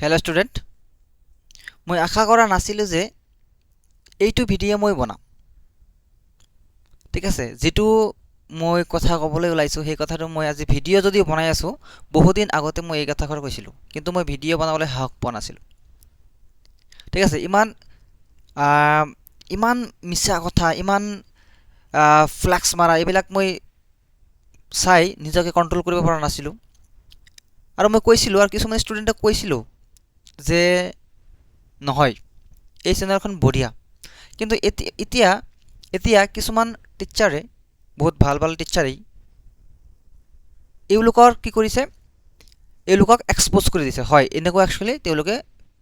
Hello student मैं आशा करा नासिलो जे এইটো ভিডিও মই বনাম ঠিক আছে যেটো মই কথা কবলৈ ওলাইছো সেই কথাটো মই আজি ভিডিও যদি বনাই আছো বহুত দিন আগতে মই এই কথাখৰ কৈছিলো কিন্তু মই ভিডিও বনাবলৈ হাক পোৱা নাছিলো ঠিক আছে ইমান মিছা কথা ইমান ফ্লেক্স মাৰা এইবিলাক মই চাই নিজকে কন্ট্ৰোল কৰিব পৰা নাছিলো আৰু মই কৈছিলো আৰু কিছুমান ষ্টুডেন্টক কৈছিলো যে নহয় এই চেনেলখন বঢ়িয়া কিন্তু এতিয়া কিছুমান টিচাৰে বহুত ভাল ভাল টিচাৰে এওঁলোকৰ কি কৰিছে এওঁলোকক এক্সপোজ কৰি দিছে হয় এনেকুৱা একচুয়ালি তেওঁলোকে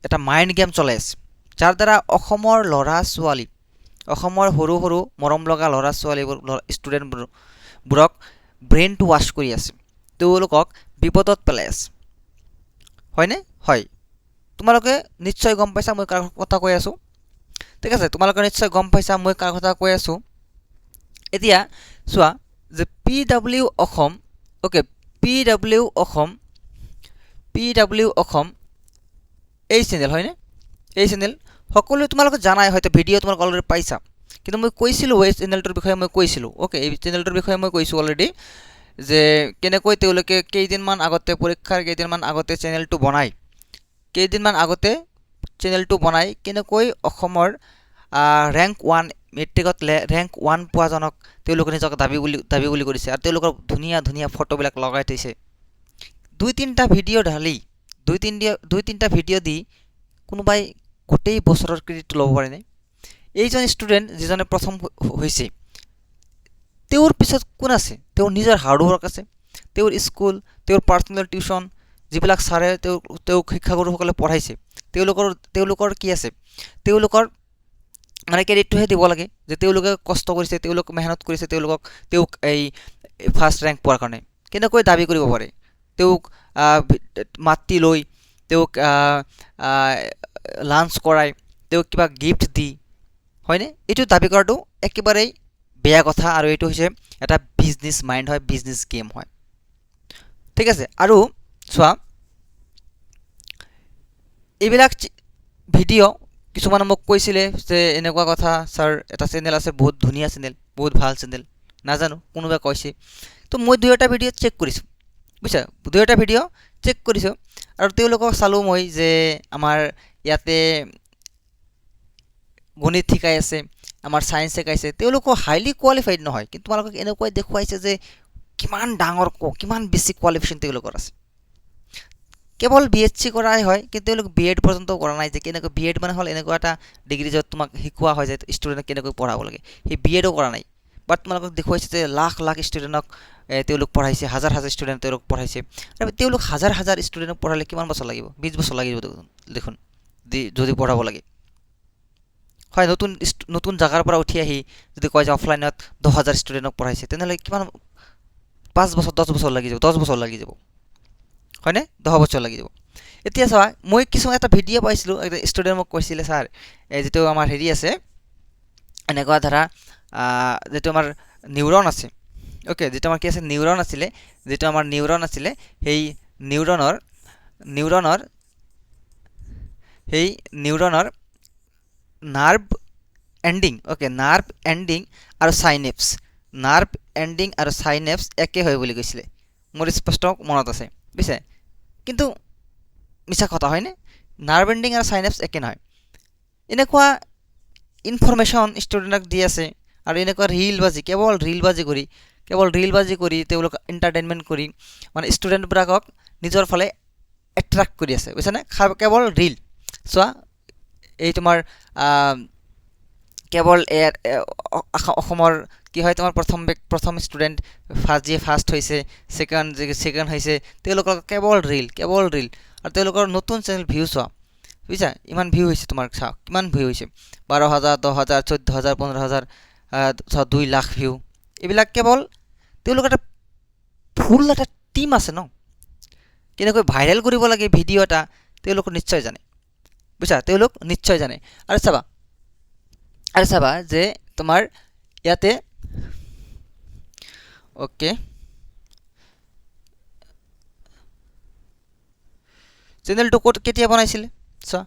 এটা মাইন্ড গেম চলাই আছে যাৰ দ্বাৰা অসমৰ লৰা ছোৱালী অসমৰ হৰু হৰু মৰম লগা লৰা ছোৱালীবোৰ ষ্টুডেন্টবোৰক ব্ৰেইন টু ৱাশ কৰি আছে তেওঁলোকক বিপদত পেলাই আছে হয়নে হয় তোমালোকে নিশ্চয় গম পাইছা মই কাৰ কথা কৈ আছো ঠিক আছে তোমালোকে নিশ্চয় গম পাইছা মই কাৰ কথা কৈ আছো এতিয়া চোৱা যে PW Assam okay PW Assam এই চেনেল হয়নে এই চেনেল সকলো তোমালোকে জানাই হয়তো ভিডিও তোমালোকে অলৰেডি পাইছা কিন্তু মই কৈছিলো এই চেনেলটোৰ বিষয়ে মই কৈছিলো ওকে এই চেনেলটোৰ বিষয়ে মই কৈছো অলৰেডি যে কেনেকৈ তেওঁলোকে কেইদিনমান আগতে পৰীক্ষাৰ কেইদিনমান আগতে চেনেলটো বনাই কেইদিনমান আগতে চেনেলটো বনাই কেনেকৈ অসমৰ ৰেংক 1 মেট্ৰিকত ৰেংক 1 পোৱাজনক তেওঁলোকে নিজক দাবী বুলি কৰিছে আৰু তেওঁলোকৰ ধুনিয়া ধুনিয়া ফটোবিলাক লগাই থৈছে দুই তিনটা ভিডিও ঢালি দুই তিনটা ভিডিও দি কোনোবাই গোটেই বছৰৰ ক্ৰেডিট ল'ব পাৰে নে এইজন ষ্টুডেন্ট যিজনে প্ৰথম হৈছে তেওঁৰ পিছত কোন আছে তেওঁৰ নিজৰ হাৰ্ড ওয়াৰ্ক আছে তেওঁৰ স্কুল তেওঁৰ পাৰ্সোনাল টিউশন যিবিলাক সাৰে তেওঁ শিক্ষাগুৰুসকলে পঢ়াইছে তেওঁলোকৰ কি আছে তেওঁলোকৰ মানে ক্ৰেডিটটোহে দিব লাগে যে তেওঁলোকে কষ্ট কৰিছে তেওঁলোক মেহনত কৰিছে তেওঁক এই ফাৰ্স্ট ৰেংক পোৱাৰ কাৰণে কেনেকৈ দাবী কৰিব পাৰে তেওঁক মাতি লৈ তেওঁক লাঞ্চ কৰাই তেওঁক কিবা গিফট দি হয়নে এটো দাবী কৰাটো একেবাৰে বেয়া কথা আৰু এটো হৈছে এটা বিজনেস মাইন্ড হয় বিজনেস গেম হয় ঠিক আছে আৰু চোৱা এইবিলাক ভিডিও কিছুমান মোক কৈছিলে যে এনেকুৱা কথা স্যাৰ এটা চেনেল আছে বহুত ধুনিয়া চেনেল বহুত ভাল চেনেল নাজানো কোনোবা কৈছে তো মই দুইটা ভিডিও চেক কৰিছো বুঝছা দুইটা ভিডিও চেক কৰিছো আৰু তেওঁলোকক চালো মই যে আমাৰ ইয়াতে গণিত শিকাই আছে আমাৰ সায়েন্স শিকাইছে তেওঁলোক হাইলি কোৱালিফাইড নহয় কিন্তু তোমালোকক এনেকৈ দেখুৱাইছে যে কিমান ডাঙৰ কিমান বেছি কোৱালিফিকেশন তেওঁলোকৰ আছে কেৱল বিএসসি কৰাই হয় কিন্তু তেওঁলোক বিএড পৰ্যন্ত কৰা নাই যে কেনেকৈ বিএড মানে হল এনেকুৱা এটা ডিগ্ৰী যত তোমাক শিকোৱা হয় যে ষ্টুডেন্ট কেনেকৈ পঢ়াব লাগে হে বিএডও কৰা নাই বাট তোমালোকক দেখুৱাইছে যে লাখ লাখ ষ্টুডেন্টক তেওঁলোক পঢ়াইছে হাজাৰ হাজাৰ ষ্টুডেন্ট তেওঁলোক পঢ়াইছে আৰু তেওঁলোক হাজাৰ হাজাৰ ষ্টুডেন্টক পঢ়ালে কিমান বছৰ লাগিব 20 বছৰ লাগিব দেখোন যদি পঢ়াব লাগে হয় নতুন জায়গাৰ পৰা উঠি আহি যদি কয় যে অফলাইনত 10000 ষ্টুডেন্টক পঢ়াইছে তেনেহলে কিমান 5 বছৰ 10 বছৰ লাগি যাব 10 বছৰ লাগি যাব হয়নে 10 বছৰ লাগি যাব এতিয়া চোৱা মই কিছুমান এটা ভিডিও পাইছিলো এটা ষ্টুডেন্ট মোক কৈছিলে স্যাৰ এই যেটো আমাৰ হেৰি আছে এনেকুৱা ধৰা যেটো আমাৰ নিউৰন আছে ওকে যেটো আমাৰ কি আছে নিউৰন আছিলে যেটো আমাৰ নিউৰন আছিলে সেই নিউৰনৰ nerve ending okay nerve ending আৰু সাইনেপস একে হয় বুলি কৈছিলে মোৰ স্পষ্ট মনত আছে বুঝছে কিন্তু মিছা কথা হয়নে নাৰ্ভ এন্ডিং আৰু সাইনেপস একে নহয় এনেকুৱা ইনফৰমেশন ষ্টুডেন্টক দি আছে আৰু এনেকুৱা কেৱল ৰিল বাজি কৰি তেওঁলোক এন্টাৰটেইনমেন্ট কৰি মানে ষ্টুডেন্ট ব্ৰাকক নিজৰ ফালে এট্ৰাক্ট কৰি আছে বুঝছানে কেৱল ৰিল চোৱা এই তোমাৰ কেৱল অসমৰ কি হয় তোমাৰ প্ৰথম ষ্টুডেন্ট ফাৰ্স্ট হৈছে সেকেন্ড হৈছে তেওঁলোকৰ কেৱল ৰিল আৰু তেওঁলোকৰ নতুন চেনেল ভিউ চোৱা বুঝছা ইমান ভিউ হৈছে তোমাৰ চাও কিমান ভিউ হৈছে 12000 10000 14000 15000 2 লাখ ভিউ এইবিলাক কেৱল তেওঁলোকৰ এটা ফুল এটা টিম আছে ন কেনেকৈ ভাইৰেল কৰিব লাগে ভিডিও এটা তেওঁলোক নিশ্চয় জানে বুঝছা তেওঁলোক নিশ্চয় জানে আৰু চাবা যে তোমাৰ ইয়াতে ওকে চেনেলটো ক'ত কেতিয়া বনাইছিলে চোৱা,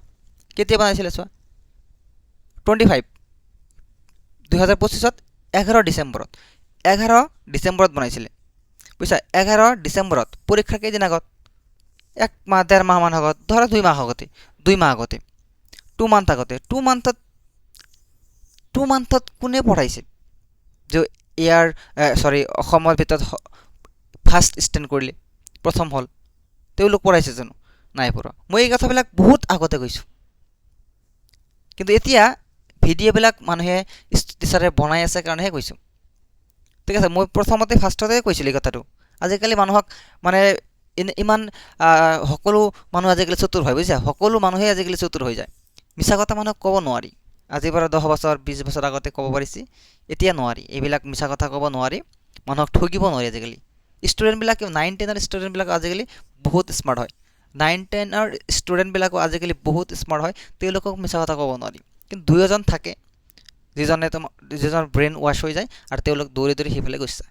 কেতিয়া বনাইছিলে চোৱা 25 2025 11 ডিচেম্বৰত 11 ডিচেম্বৰত বনাইছিলে বুজিছা। 11 ডিচেম্বৰত পৰীক্ষাৰ কেইদিন আগত, 1 মাহ 1.5 মাহ মান আগত, ধৰা 2 মাহ আগতে, 2 মাহ আগতে, 2 মান্থ আগতে, 2 মান্থত কোনে পঢ়াইছে যে ইয়াৰ সৰি অসমৰ ভিতৰত ফাৰ্ষ্ট ষ্টেণ্ড কৰিলে, প্ৰথম হ'ল, তেওঁলোক পঢ়াইছে জানো? নাই পঢ়া। মই এই কথাবিলাক বহুত আগতে কৈছোঁ, কিন্তু এতিয়া ভিডিঅ'বিলাক মানুহে টিচাৰে বনাই আছে কাৰণেহে কৈছোঁ, ঠিক আছে। মই প্ৰথমতে ফাৰ্ষ্টতে কৈছিলোঁ এই কথাটো। আজিকালি মানুহক মানে ইমান সকলো মানুহ আজিকালি চতুৰ হয় বুজিছা, সকলো মানুহে আজিকালি চতুৰ হৈ যায়। মিছা কথা মানুহক ক'ব নোৱাৰি। আজিৰ পৰা 10 বছৰ 20 বছৰ আগতে ক'ব পাৰিছি, এতিয়া নোৱাৰি। এইবিলাক মিছা কথা ক'ব নোৱাৰি, মানুহক ঠগিব নোৱাৰি আজিকালি। ষ্টুডেণ্টবিলাকে 9-10ৰ ষ্টুডেণ্টবিলাক আজিকালি বহুত স্মাৰ্ট হয়। 9-10ৰ ষ্টুডেণ্টবিলাকো আজিকালি বহুত স্মাৰ্ট হয়, তেওঁলোকক মিছা কথা ক'ব নোৱাৰি। কিন্তু 2-এজন থাকে যিজন ব্ৰেইন ৱাশ্ব হৈ যায় আৰু তেওঁলোক দৌৰি দৌৰি সেইফালে গৈছে,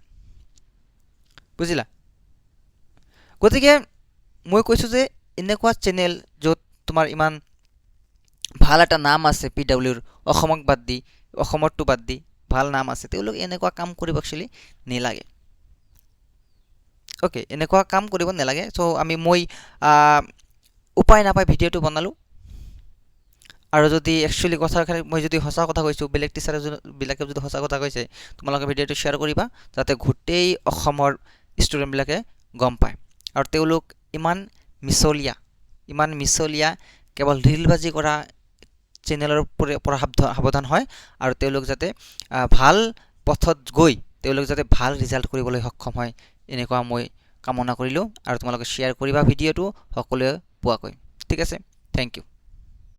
বুজিলা। গতিকে মই কৈছোঁ যে এনেকুৱা চেনেল য'ত তোমাৰ ইমান ভাল এটা নাম আছে, PWৰ অসমক বাদ দি, অসমৰটো বাদ দি ভাল নাম আছে, তেওঁলোক এনেকুৱা কাম কৰিব একচুৱেলি নেলাগে। অ'কে, এনেকুৱা কাম কৰিব নালাগে। চ' মই উপায় নাপাই ভিডিঅ'টো বনালোঁ। আৰু যদি একচুৱেলি কথাখিনি মই যদি সঁচা কথা কৈছোঁ, বেলেগ টিচাৰবিলাকে যদি সঁচা কথা কৈছে, তোমালোকে ভিডিঅ'টো শ্বেয়াৰ কৰিবা যাতে গোটেই অসমৰ ষ্টুডেণ্টবিলাকে গম পায়। আৰু তেওঁলোক ইমান মিছলীয়া কেৱল ৰিলবাজি কৰা চেনেলৰ পৰা সাৱধান হয়, আৰু তেওঁলোক যাতে ভাল পথত গৈ তেওঁলোক যাতে ভাল ৰিজাল্ট কৰিবলৈ সক্ষম হয়, এনেকুৱা মই কামনা কৰিলোঁ। আৰু তোমালোকে শ্বেয়াৰ কৰিবা ভিডিঅ'টো সকলোৱে পোৱাকৈ, ঠিক আছে। Thank U.